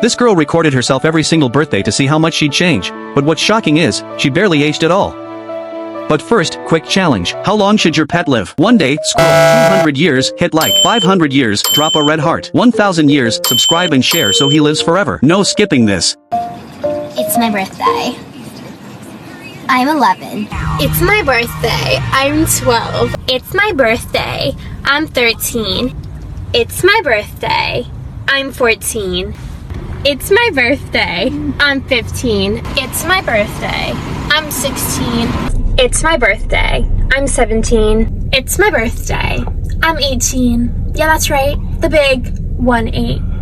This girl recorded herself every single birthday to see how much she'd change, but what's shocking is, she barely aged at all. But first, quick challenge. How long should your pet live? 1 day, scroll. 200 years, hit like. 500 years, drop a red heart. 1,000 years, subscribe and share so he lives forever. No skipping this. It's my birthday. I'm 11. It's my birthday. I'm 12. It's my birthday. I'm 13. It's my birthday. I'm 14. It's my birthday. I'm 15. It's my birthday. I'm 16. It's my birthday. I'm 17. It's my birthday. I'm 18. Yeah, that's right. The big 1-8.